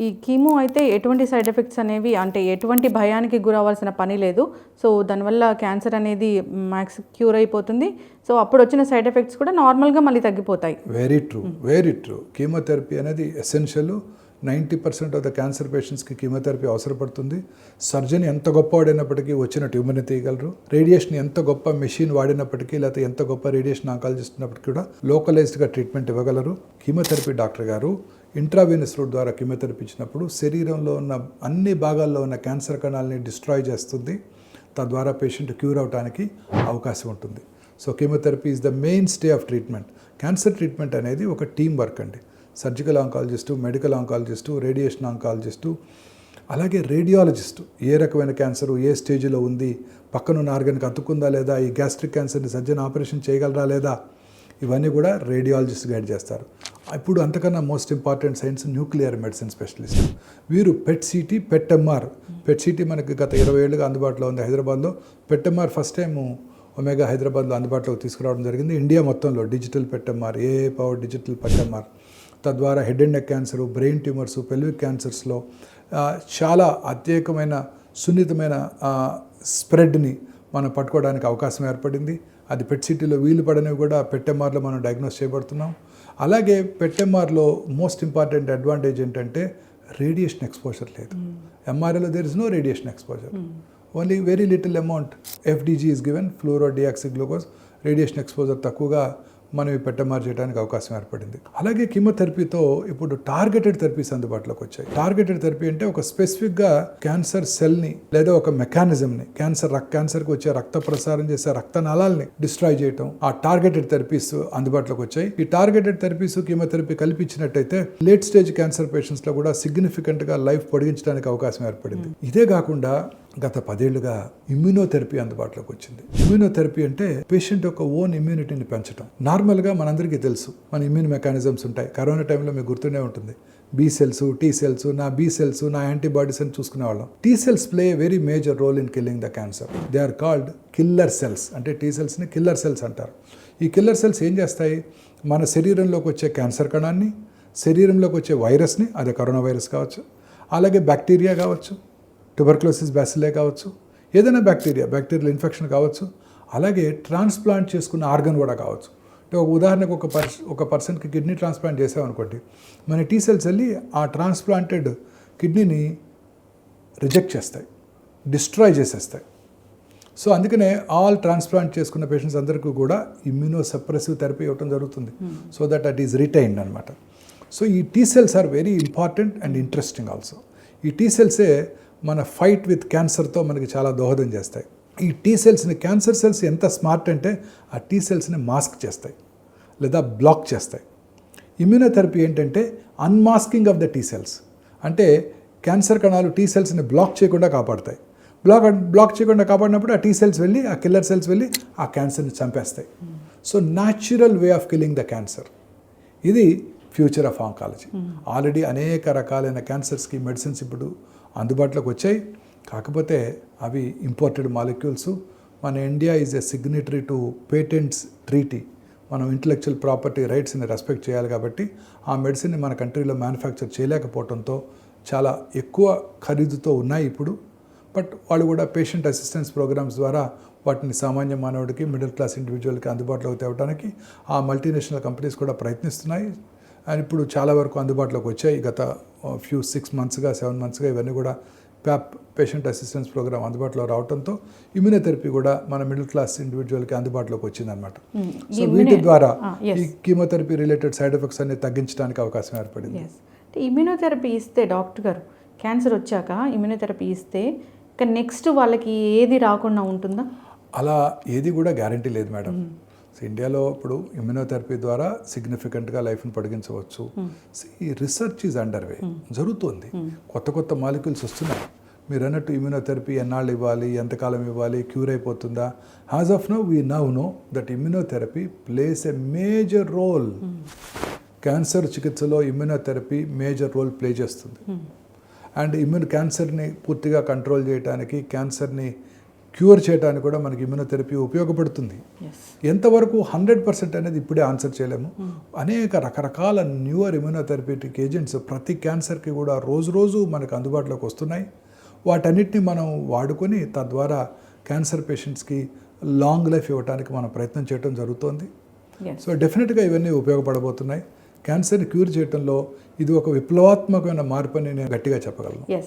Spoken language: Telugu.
ఈ కీమో అయితే ఎటువంటి సైడ్ ఎఫెక్ట్స్ అనేవి అంటే ఎటువంటి భయానికి గురవ్వాల్సిన పని లేదు. సో దానివల్ల క్యాన్సర్ అనేది మ్యాక్స్ క్యూర్ అయిపోతుంది. సో అప్పుడు వచ్చిన సైడ్ ఎఫెక్ట్స్ కూడా నార్మల్గా మళ్ళీ తగ్గిపోతాయి. Very true, very true. Chemotherapy అనేది ఎసెన్షియల్. 90% ఆఫ్ ద క్యాన్సర్ పేషెంట్స్కి కీమోథెరపీ అవసరపడుతుంది. సర్జన్ ఎంత గొప్ప వాడినప్పటికీ వచ్చిన ట్యూమర్ని తీయగలరు. రేడియేషన్ ఎంత గొప్ప మెషిన్ వాడినప్పటికీ, లేకపోతే ఎంత గొప్ప రేడియేషన్ ఆంకాలజిస్ట్ ఉన్నప్పటికీ కూడా లోకలైజ్డ్గా ట్రీట్మెంట్ ఇవ్వగలరు. కీమోథెరపీ డాక్టర్ గారు ఇంట్రావీనస్ రూట్ ద్వారా కీమోథెరపీ ఇచ్చినప్పుడు శరీరంలో ఉన్న అన్ని భాగాల్లో ఉన్న క్యాన్సర్ కణాలని డిస్ట్రాయ్ చేస్తుంది. తద్వారా పేషెంట్ క్యూర్ అవడానికి అవకాశం ఉంటుంది. So chemotherapy is the main stay of treatment. Cancer treatment అనేది ఒక టీం వర్క్ అండి. Surgical oncologist, medical oncologist, radiation oncologist, అలాగే రేడియాలజిస్టు ఏ రకమైన క్యాన్సరు ఏ స్టేజ్లో ఉంది, పక్కనున్న ఆర్గన్కి అతుక్కుందా లేదా, ఈ గ్యాస్ట్రిక్ క్యాన్సర్ని సర్జన్ ఆపరేషన్ చేయగలరా లేదా, ఇవన్నీ కూడా రేడియాలజిస్ట్ గైడ్ చేస్తారు. ఇప్పుడు అంతకన్నా most important science nuclear medicine specialist. వీరు PET CT, PET MR. PET CT మనకి గత 20 ఏళ్ళుగా అందుబాటులో ఉంది హైదరాబాద్లో. PET MR first time Omega హైదరాబాద్లో అందుబాటులోకి తీసుకురావడం జరిగింది. ఇండియా మొత్తంలో డిజిటల్ పెట్ ఎంఆర్, ఏఏ పవర్ డిజిటల్ పెట్ ఎంఆర్. తద్వారా head and neck cancer, brain tumours, pelvic క్యాన్సర్స్లో చాలా అత్యేకమైన సున్నితమైన స్ప్రెడ్ని మనం పట్టుకోవడానికి అవకాశం ఏర్పడింది. అది పెట్ సిటీలో వీలు పడనివి కూడా పెట్ ఎంఆర్లో మనం డయాగ్నోస్ చేయబడుతున్నాం. అలాగే పెట్ ఎంఆర్లో మోస్ట్ ఇంపార్టెంట్ అడ్వాంటేజ్ ఏంటంటే రేడియేషన్ ఎక్స్పోజర్ లేదు. ఎంఆర్ఐలో there is no radiation exposure, only very little amount FDG is given, fluorodeoxyglucose. Radiation exposure తక్కువగా మనం ఈ పెట్టమార్ చేయడానికి అవకాశం ఏర్పడింది. అలాగే కీమోథెరపీతో ఇప్పుడు టార్గెటెడ్ థెరపీస్ అందుబాటులోకి వచ్చాయి. టార్గెటెడ్ థెరపీ అంటే ఒక స్పెసిఫిక్గా క్యాన్సర్ సెల్ని లేదా ఒక మెకానిజంని, క్యాన్సర్కి వచ్చే రక్త ప్రసారం చేసే రక్తనాళాలని డిస్ట్రాయ్ చేయటం, ఆ టార్గెటెడ్ థెరపీస్ అందుబాటులోకి వచ్చాయి. ఈ టార్గెటెడ్ థెరపీస్ కీమోథెరపీ కల్పించినట్టయితే లేట్ స్టేజ్ క్యాన్సర్ పేషెంట్స్లో కూడా సిగ్నిఫికెంట్గా లైఫ్ పొడిగించడానికి అవకాశం ఏర్పడింది. ఇదే కాకుండా గత 10 ఏళ్లుగా ఇమ్యూనోథెరపీ అందుబాటులోకి వచ్చింది. ఇమ్యూనోథెరపీ అంటే పేషెంట్ యొక్క ఓన్ ఇమ్యూనిటీని పెంచడం. నార్మల్గా మనందరికీ తెలుసు మన ఇమ్యూన్ మెకానిజమ్స్ ఉంటాయి. కరోనా టైంలో మీకు గుర్తుండే ఉంటుంది, బీ సెల్స్, టీ సెల్స్, నా బీ సెల్స్, నా యాంటీబాడీస్ అని చూసుకునేవాళ్ళం. T cells play a very major role in killing the cancer. They are called killer cells. అంటే టీ సెల్స్ని కిల్లర్ సెల్స్ అంటారు. ఈ కిల్లర్ సెల్స్ ఏం చేస్తాయి, మన శరీరంలోకి వచ్చే క్యాన్సర్ కణాన్ని, శరీరంలోకి వచ్చే వైరస్ని, అదే కరోనా వైరస్ కావచ్చు, అలాగే బ్యాక్టీరియా కావచ్చు, ట్యూబర్క్లోసిస్ బ్యాసిల్లే కావచ్చు, ఏదైనా బ్యాక్టీరియల్ ఇన్ఫెక్షన్ కావచ్చు, అలాగే ట్రాన్స్ప్లాంట్ చేసుకున్న ఆర్గన్ కూడా కావచ్చు. అంటే ఒక ఉదాహరణకు ఒక పర్సన్కి కిడ్నీ ట్రాన్స్ప్లాంట్ చేసామనుకోండి, మన టీ సెల్స్ వెళ్ళి ఆ ట్రాన్స్ప్లాంటెడ్ కిడ్నీని రిజెక్ట్ చేస్తాయి, డిస్ట్రాయ్ చేసేస్తాయి. సో అందుకనే ఆల్ ట్రాన్స్ప్లాంట్ చేసుకున్న పేషెంట్స్ అందరికీ కూడా ఇమ్యూనో సప్రెసివ్ థెరపీ ఇవ్వడం జరుగుతుంది. So that it is retained అనమాట. సో ఈ T cells are very important and interesting also. ఈ టీ సెల్సే మన ఫైట్ విత్ క్యాన్సర్తో మనకి చాలా దోహదం చేస్తాయి. ఈ టీ సెల్స్ని, క్యాన్సర్ సెల్స్ ఎంత స్మార్ట్ అంటే ఆ టీ సెల్స్ని మాస్క్ చేస్తాయి లేదా బ్లాక్ చేస్తాయి. ఇమ్యూనోథెరపీ ఏంటంటే unmasking of the T cells. అంటే క్యాన్సర్ కణాలు టీ సెల్స్ని బ్లాక్ చేయకుండా కాపాడుతాయి. బ్లాక్ చేయకుండా కాపాడినప్పుడు ఆ టీ సెల్స్ వెళ్ళి, ఆ కిల్లర్ సెల్స్ వెళ్ళి ఆ క్యాన్సర్ని చంపేస్తాయి. So natural way of killing the cancer. ఇది ఫ్యూచర్ ఆఫ్ ఆంకాలజీ. ఆల్రెడీ అనేక రకాలైన క్యాన్సర్స్కి మెడిసిన్స్ ఇప్పుడు అందుబాటులోకి వచ్చాయి. కాకపోతే అవి ఇంపోర్టెడ్ మాలిక్యూల్స్. మన India is a signatory to patents treaty. మనం ఇంటలెక్చువల్ ప్రాపర్టీ రైట్స్ని రెస్పెక్ట్ చేయాలి. కాబట్టి ఆ మెడిసిన్ని మన కంట్రీలో మ్యానుఫ్యాక్చర్ చేయలేకపోవడంతో చాలా ఎక్కువ ఖరీదుతో ఉన్నాయి ఇప్పుడు. బట్ వాళ్ళు కూడా పేషెంట్ అసిస్టెన్స్ ప్రోగ్రామ్స్ ద్వారా వాటిని సామాన్య మానవుడికి, మిడిల్ క్లాస్ ఇండివిజువల్కి అందుబాటులోకి తేవడానికి ఆ మల్టీనేషనల్ కంపెనీస్ కూడా ప్రయత్నిస్తున్నాయి. అండ్ ఇప్పుడు చాలా వరకు అందుబాటులోకి వచ్చాయి. గత 6 మంత్స్గా 7 మంత్స్గా ఇవన్నీ కూడా ప్యాప్, పేషెంట్ అసిస్టెన్స్ ప్రోగ్రామ్ అందుబాటులో రావడంతో ఇమ్యూనోథెరపీ కూడా మన మిడిల్ క్లాస్ ఇండివిజువల్కి అందుబాటులోకి వచ్చిందనమాట. సో వీటి ద్వారా ఈ కీమోథెరపీ రిలేటెడ్ సైడ్ ఎఫెక్ట్స్ అన్ని తగ్గించడానికి అవకాశం ఏర్పడింది. ఇమ్యూనోథెరపీ ఇస్తే డాక్టర్ గారు, క్యాన్సర్ వచ్చాక ఇమ్యూనోథెరపీ ఇస్తే ఇక నెక్స్ట్ వాళ్ళకి ఏది రాకుండా ఉంటుందా? అలా ఏది కూడా గ్యారంటీ లేదు మేడం. సో ఇండియాలో ఇప్పుడు ఇమ్యూనోథెరపీ ద్వారా సిగ్నిఫికెంట్గా లైఫ్ని పొడిగించవచ్చు. ఈ రిసర్చ్ ఈజ్ అండర్ వే, జరుగుతుంది. కొత్త మాలిక్యూల్స్ వస్తున్నాయి. మీరు అన్నట్టు ఇమ్యూనోథెరపీ ఎన్నాళ్ళు ఇవ్వాలి, ఎంతకాలం ఇవ్వాలి, క్యూర్ అయిపోతుందా? As of now we know that immunotherapy plays a major role. Cancer చికిత్సలో ఇమ్యూనోథెరపీ మేజర్ రోల్ ప్లే చేస్తుంది. అండ్ క్యాన్సర్ని పూర్తిగా కంట్రోల్ చేయడానికి, క్యాన్సర్ని క్యూర్ చేయడానికి కూడా మనకి ఇమ్యూనోథెరపీ ఉపయోగపడుతుంది. ఎస్. ఎంతవరకు 100% అనేది ఇప్పుడే ఆన్సర్ చేయలేము. అనేక రకరకాల న్యూయర్ ఇమ్యూనోథెరపీటిక్ ఏజెంట్స్ ప్రతి క్యాన్సర్కి కూడా రోజు మనకు అందుబాటులోకి వస్తున్నాయి. వాటన్నిటిని మనం వాడుకొని తద్వారా క్యాన్సర్ పేషెంట్స్కి లాంగ్ లైఫ్ ఇవ్వడానికి మనం ప్రయత్నం చేయడం జరుగుతోంది. ఎస్. సో డెఫినెట్గా ఇవన్నీ ఉపయోగపడబోతున్నాయి. క్యాన్సర్ని క్యూర్ చేయడంలో ఇది ఒక విప్లవాత్మకమైన మార్పు అని నేను గట్టిగా చెప్పగలను. ఎస్.